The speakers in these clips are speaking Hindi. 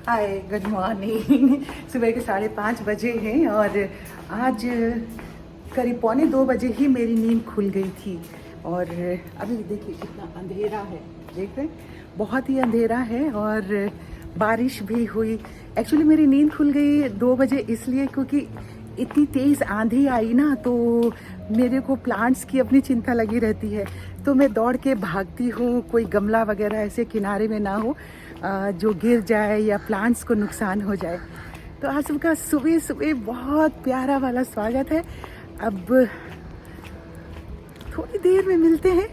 Hi good morning. सुबह के 5:30 बजे हैं और आज करीब 1:45 बजे ही मेरी नींद खुल गई थी। और अभी देखिए कितना अंधेरा है, देख रहे हैं, बहुत ही अंधेरा है और बारिश भी हुई। एक्चुअली मेरी नींद खुल गई 2 बजे इसलिए क्योंकि इतनी तेज़ आंधी आई ना, तो मेरे को प्लांट्स की अपनी चिंता लगी रहती है, तो मैं दौड़ के भागती हूँ। कोई गमला वगैरह ऐसे किनारे में ना हो जो गिर जाए या प्लांट्स को नुकसान हो जाए। तो आज सबका सुबह सुबह बहुत प्यारा वाला स्वागत है। अब थोड़ी देर में मिलते हैं।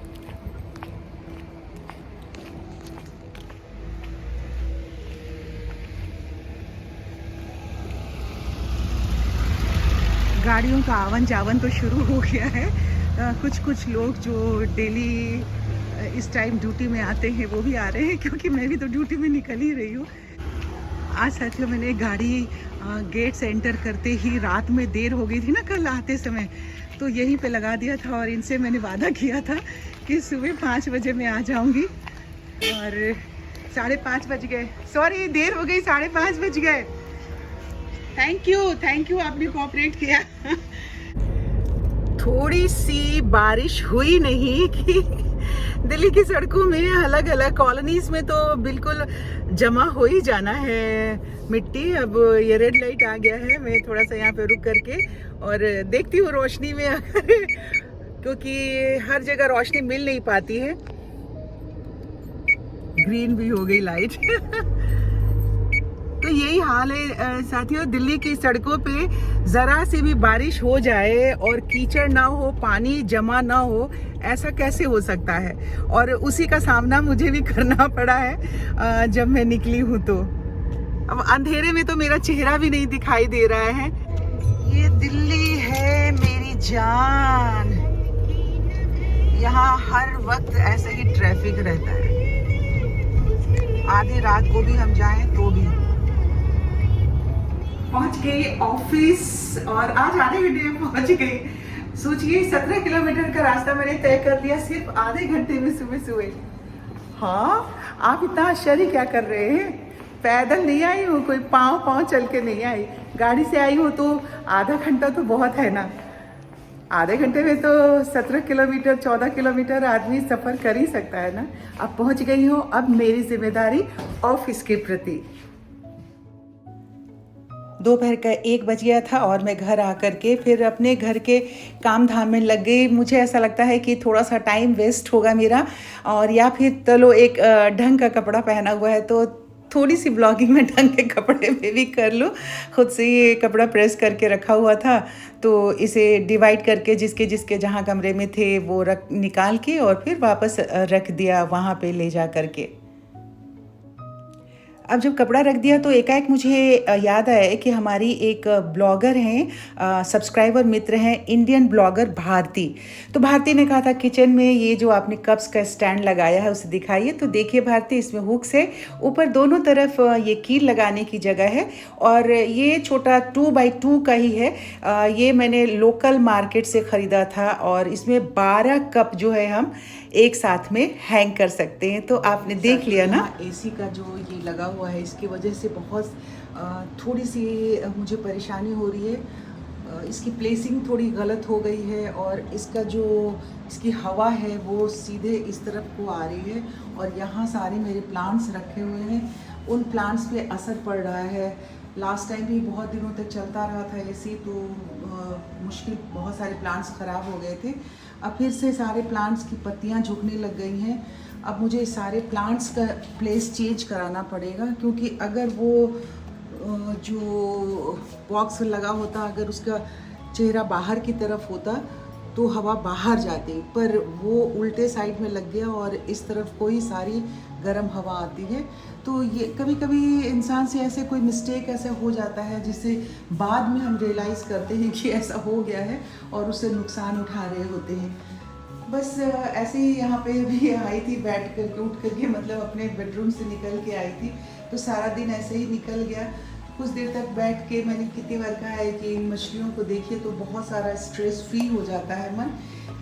गाड़ियों का आवन जावन तो शुरू हो गया है। कुछ लोग जो डेली इस टाइम ड्यूटी में आते हैं वो भी आ रहे हैं, क्योंकि मैं भी तो ड्यूटी में निकल ही रही हूँ। आज साथियों मैंने गाड़ी गेट से एंटर करते ही, रात में देर हो गई थी ना कल आते समय, तो यहीं पे लगा दिया था और इनसे मैंने वादा किया था कि सुबह 5 बजे मैं आ जाऊँगी। और 5:30 बज गए, सॉरी देर हो गई, 5:30 बज गए। थैंक यू आपने कोऑपरेट किया। थोड़ी सी बारिश हुई नहीं कि दिल्ली की सड़कों में अलग अलग कॉलोनीज में तो बिल्कुल जमा हो ही जाना है मिट्टी। अब ये रेड लाइट आ गया है, मैं थोड़ा सा यहाँ पे रुक करके और देखती हूँ रोशनी में अगर क्योंकि हर जगह रोशनी मिल नहीं पाती है। ग्रीन भी हो गई लाइट। तो यही हाल है साथियों, दिल्ली की सड़कों पे ज़रा सी भी बारिश हो जाए और कीचड़ ना हो, पानी जमा ना हो, ऐसा कैसे हो सकता है। और उसी का सामना मुझे भी करना पड़ा है जब मैं निकली हूँ। तो अब अंधेरे में तो मेरा चेहरा भी नहीं दिखाई दे रहा है। ये दिल्ली है मेरी जान, यहाँ हर वक्त ऐसे ही ट्रैफिक रहता है, आधी रात को भी हम जाएं तो भी। पहुंच गई ऑफिस और आज आधे घंटे में पहुंच गई। सोचिए 17 किलोमीटर का रास्ता मैंने तय कर लिया सिर्फ आधे घंटे में सुबह सुबह। हाँ, आप इतना आश्चर्य क्या कर रहे हैं? पैदल नहीं आई हूँ, कोई पाँव चल के नहीं आई, गाड़ी से आई हूँ। तो आधा घंटा तो बहुत है ना, आधे घंटे में तो 17 किलोमीटर 14 किलोमीटर आदमी सफ़र कर ही सकता है ना। अब पहुँच गई हूँ, अब मेरी जिम्मेदारी ऑफिस के प्रति। दोपहर का 1 बज गया था और मैं घर आकर के फिर अपने घर के काम धाम में लग गई। मुझे ऐसा लगता है कि थोड़ा सा टाइम वेस्ट होगा मेरा, और या फिर चलो एक ढंग का कपड़ा पहना हुआ है तो थोड़ी सी ब्लॉगिंग में ढंग के कपड़े में भी कर लूँ। खुद से ये कपड़ा प्रेस करके रखा हुआ था, तो इसे डिवाइड करके जिसके जिसके जहाँ कमरे में थे वो निकाल के और फिर वापस रख दिया वहाँ पे ले जा करके। अब जब कपड़ा रख दिया तो एकाएक मुझे याद आया कि हमारी एक ब्लॉगर हैं, सब्सक्राइबर मित्र हैं, इंडियन ब्लॉगर भारती। तो भारती ने कहा था किचन में ये जो आपने कप्स का स्टैंड लगाया है उसे दिखाइए। तो देखिए भारती, इसमें हुक से ऊपर दोनों तरफ ये कील लगाने की जगह है और ये छोटा 2x2 का ही है। ये मैंने लोकल मार्केट से ख़रीदा था और इसमें 12 कप जो है हम एक साथ में हैंग कर सकते हैं। तो आपने देख लिया ना, एसी का जो ये लगा हुआ है इसकी वजह से बहुत थोड़ी सी मुझे परेशानी हो रही है। इसकी प्लेसिंग थोड़ी गलत हो गई है और इसकी हवा है वो सीधे इस तरफ को आ रही है और यहाँ सारे मेरे प्लांट्स रखे हुए हैं, उन प्लांट्स पे असर पड़ रहा है। लास्ट टाइम भी बहुत दिनों तक चलता रहा था एसी, तो मुश्किल, बहुत सारे प्लांट्स ख़राब हो गए थे। अब फिर से सारे प्लांट्स की पत्तियां झुकने लग गई हैं। अब मुझे सारे प्लांट्स का प्लेस चेंज कराना पड़ेगा, क्योंकि अगर वो जो बॉक्स लगा होता, अगर उसका चेहरा बाहर की तरफ होता तो हवा बाहर जाती, पर वो उल्टे साइड में लग गया और इस तरफ कोई सारी गर्म हवा आती है। तो ये कभी कभी इंसान से ऐसे कोई मिस्टेक ऐसा हो जाता है जिससे बाद में हम रियलाइज़ करते हैं कि ऐसा हो गया है और उससे नुकसान उठा रहे होते हैं। बस ऐसे ही यहाँ पे भी आई थी, बैठ कर के उठ करके, मतलब अपने बेडरूम से निकल के आई थी, तो सारा दिन ऐसे ही निकल गया। कुछ देर तक बैठ के मैंने कितनी बार कहा है कि इन मछलियों को देखिए तो बहुत सारा स्ट्रेस फ्री हो जाता है मन।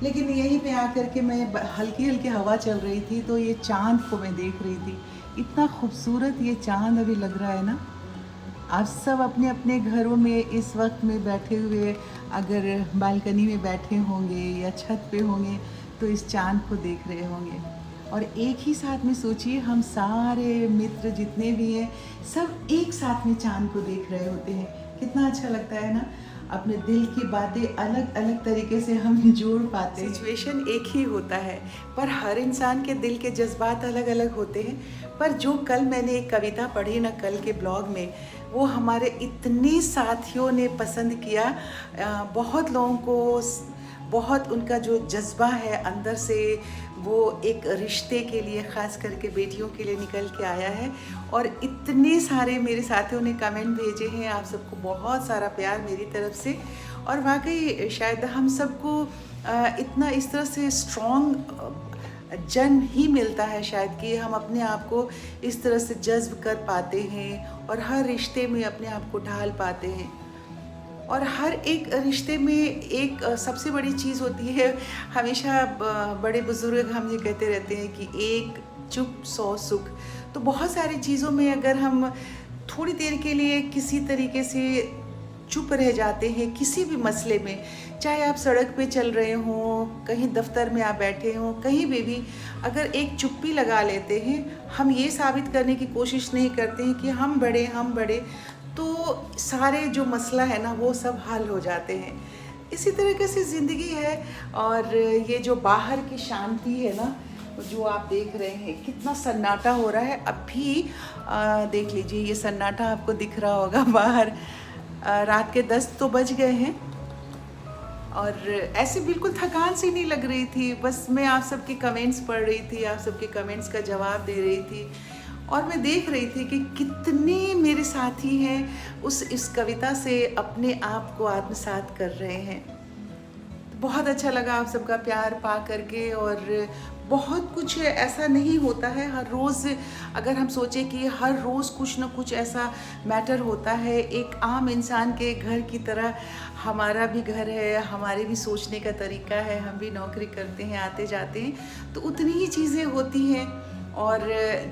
लेकिन यहीं पे आकर के मैं हल्की हल्की हवा चल रही थी तो ये चांद को मैं देख रही थी इतना खूबसूरत ये चाँद अभी लग रहा है ना। आप सब अपने अपने घरों में इस वक्त में बैठे हुए अगर बालकनी में बैठे होंगे या छत पे होंगे तो इस चाँद को देख रहे होंगे। और एक ही साथ में सोचिए, हम सारे मित्र जितने भी हैं सब एक साथ में चाँद को देख रहे होते हैं। कितना अच्छा लगता है ना। अपने दिल की बातें अलग अलग तरीके से हम जोड़ पाते हैं। सिचुएशन एक ही होता है पर हर इंसान के दिल के जज्बात अलग अलग होते हैं। पर जो कल मैंने एक कविता पढ़ी ना कल के ब्लॉग में, वो हमारे इतने साथियों ने पसंद किया। बहुत लोगों को बहुत उनका जो जज्बा है अंदर से, वो एक रिश्ते के लिए, ख़ास करके बेटियों के लिए निकल के आया है। और इतने सारे मेरे साथियों ने कमेंट भेजे हैं। आप सबको बहुत सारा प्यार मेरी तरफ से। और वाकई शायद हम सबको इतना इस तरह से स्ट्रॉन्ग जन्म ही मिलता है शायद, कि हम अपने आप को इस तरह से जज्ब कर पाते हैं और हर रिश्ते में अपने आप को ढाल पाते हैं। और हर एक रिश्ते में एक सबसे बड़ी चीज़ होती है, हमेशा बड़े बुजुर्ग हम ये कहते रहते हैं कि एक चुप 100 सुख। तो बहुत सारी चीज़ों में अगर हम थोड़ी देर के लिए किसी तरीके से चुप रह जाते हैं किसी भी मसले में, चाहे आप सड़क पे चल रहे हों, कहीं दफ्तर में आप बैठे हों, कहीं भी अगर एक चुप्पी लगा लेते हैं, हम ये साबित करने की कोशिश नहीं करते हैं कि हम बड़े, तो सारे जो मसला है ना वो सब हल हो जाते हैं। इसी तरीके से ज़िंदगी है। और ये जो बाहर की शांति है ना, जो आप देख रहे हैं, कितना सन्नाटा हो रहा है अभी। देख लीजिए, ये सन्नाटा आपको दिख रहा होगा बाहर। रात के 10 तो बज गए हैं और ऐसे बिल्कुल थकान सी नहीं लग रही थी। बस मैं आप सबके कमेंट्स पढ़ रही थी, आप सबके कमेंट्स का जवाब दे रही थी और मैं देख रही थी कि कितने मेरे साथी हैं इस कविता से अपने आप को आत्मसात कर रहे हैं। बहुत अच्छा लगा आप सबका प्यार पा करके। और बहुत कुछ ऐसा नहीं होता है हर रोज़। अगर हम सोचें कि हर रोज़ कुछ ना कुछ ऐसा मैटर होता है, एक आम इंसान के घर की तरह हमारा भी घर है, हमारे भी सोचने का तरीका है, हम भी नौकरी करते हैं, आते जाते हैं, तो उतनी ही चीज़ें होती हैं। और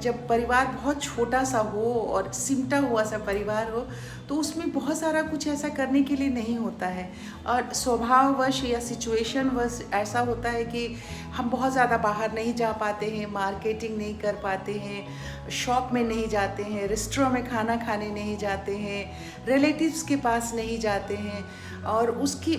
जब परिवार बहुत छोटा सा हो और सिमटा हुआ सा परिवार हो, तो उसमें बहुत सारा कुछ ऐसा करने के लिए नहीं होता है। और स्वभाववश या सिचुएशनवश ऐसा होता है कि हम बहुत ज़्यादा बाहर नहीं जा पाते हैं, मार्केटिंग नहीं कर पाते हैं, शॉप में नहीं जाते हैं, रेस्टोरेंट में खाना खाने नहीं जाते हैं, रिलेटिव्स के पास नहीं जाते हैं। और उसकी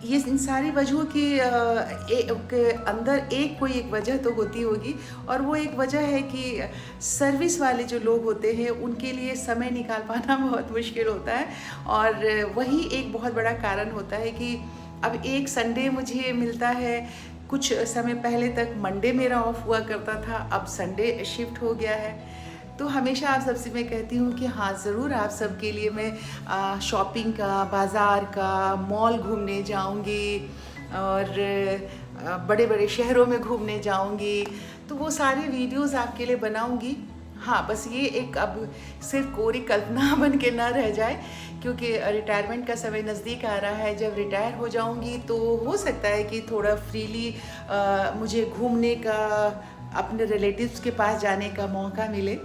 ये इन सारी वजहों के अंदर कोई एक वजह तो होती होगी। और वो एक वजह है कि सर्विस वाले जो लोग होते हैं उनके लिए समय निकाल पाना बहुत मुश्किल होता है। और वही एक बहुत बड़ा कारण होता है कि अब एक संडे मुझे मिलता है। कुछ समय पहले तक मंडे मेरा ऑफ हुआ करता था, अब संडे शिफ्ट हो गया है। तो हमेशा आप सबसे मैं कहती हूँ कि हाँ, ज़रूर आप सबके लिए मैं शॉपिंग का, बाज़ार का, मॉल घूमने जाऊँगी और बड़े बड़े शहरों में घूमने जाऊँगी। तो वो सारे वीडियोस आपके लिए बनाऊँगी। हाँ, बस ये एक अब सिर्फ कोरी कल्पना बन के ना रह जाए, क्योंकि रिटायरमेंट का समय नज़दीक आ रहा है। जब रिटायर हो जाऊँगी तो हो सकता है कि थोड़ा फ्रीली मुझे घूमने का, अपने रिलेटिव्स के पास जाने का मौका मिले।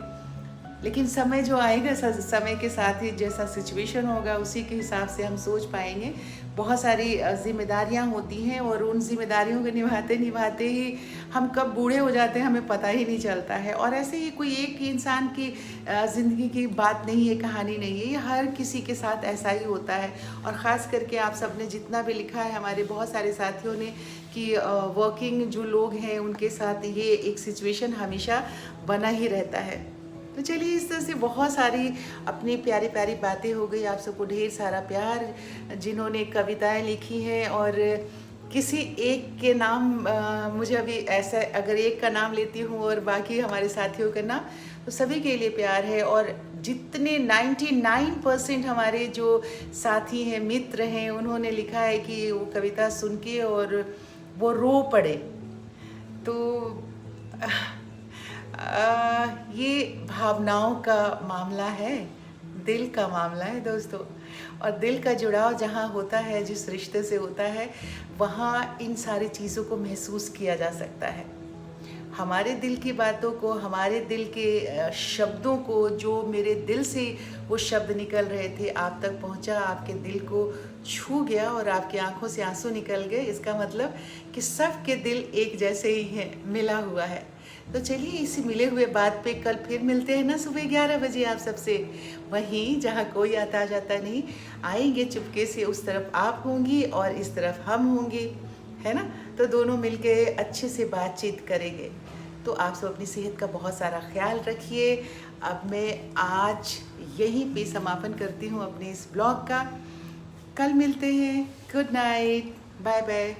लेकिन समय जो आएगा, समय के साथ ही जैसा सिचुएशन होगा उसी के हिसाब से हम सोच पाएंगे। बहुत सारी जिम्मेदारियां होती हैं और उन जिम्मेदारियों को निभाते निभाते ही हम कब बूढ़े हो जाते हैं हमें पता ही नहीं चलता है। और ऐसे ही कोई एक इंसान की ज़िंदगी की बात नहीं है, कहानी नहीं है, ये हर किसी के साथ ऐसा ही होता है। और ख़ास करके आप सब ने जितना भी लिखा है, हमारे बहुत सारे साथियों ने, कि वर्किंग जो लोग हैं उनके साथ ये एक सिचुएशन हमेशा बना ही रहता है। तो चलिए, इस तरह से बहुत सारी अपनी प्यारी प्यारी बातें हो गई। आप सबको ढेर सारा प्यार, जिन्होंने कविताएं लिखी हैं। और किसी एक के नाम मुझे अभी ऐसा, अगर एक का नाम लेती हूँ और बाकी हमारे साथियों का नाम, तो सभी के लिए प्यार है। और जितने 99% हमारे जो साथी हैं, मित्र हैं, उन्होंने लिखा है कि वो कविता सुन के और वो रो पड़े। तो ये भावनाओं का मामला है, दिल का मामला है दोस्तों। और दिल का जुड़ाव जहाँ होता है, जिस रिश्ते से होता है, वहाँ इन सारी चीज़ों को महसूस किया जा सकता है। हमारे दिल की बातों को, हमारे दिल के शब्दों को, जो मेरे दिल से वो शब्द निकल रहे थे आप तक पहुंचा, आपके दिल को छू गया और आपकी आंखों से आंसू निकल गए। इसका मतलब कि सबके दिल एक जैसे ही हैं, मिला हुआ है। तो चलिए इसी मिले हुए बात पे कल फिर मिलते हैं ना सुबह 11 बजे आप सबसे, वहीं जहाँ कोई आता जाता नहीं। आएंगे चुपके से, उस तरफ आप होंगी और इस तरफ हम होंगे, है ना। तो दोनों मिलके अच्छे से बातचीत करेंगे। तो आप सब अपनी सेहत का बहुत सारा ख्याल रखिए। अब मैं आज यहीं पे समापन करती हूँ अपने इस ब्लॉग का। कल मिलते हैं। Good night, bye bye.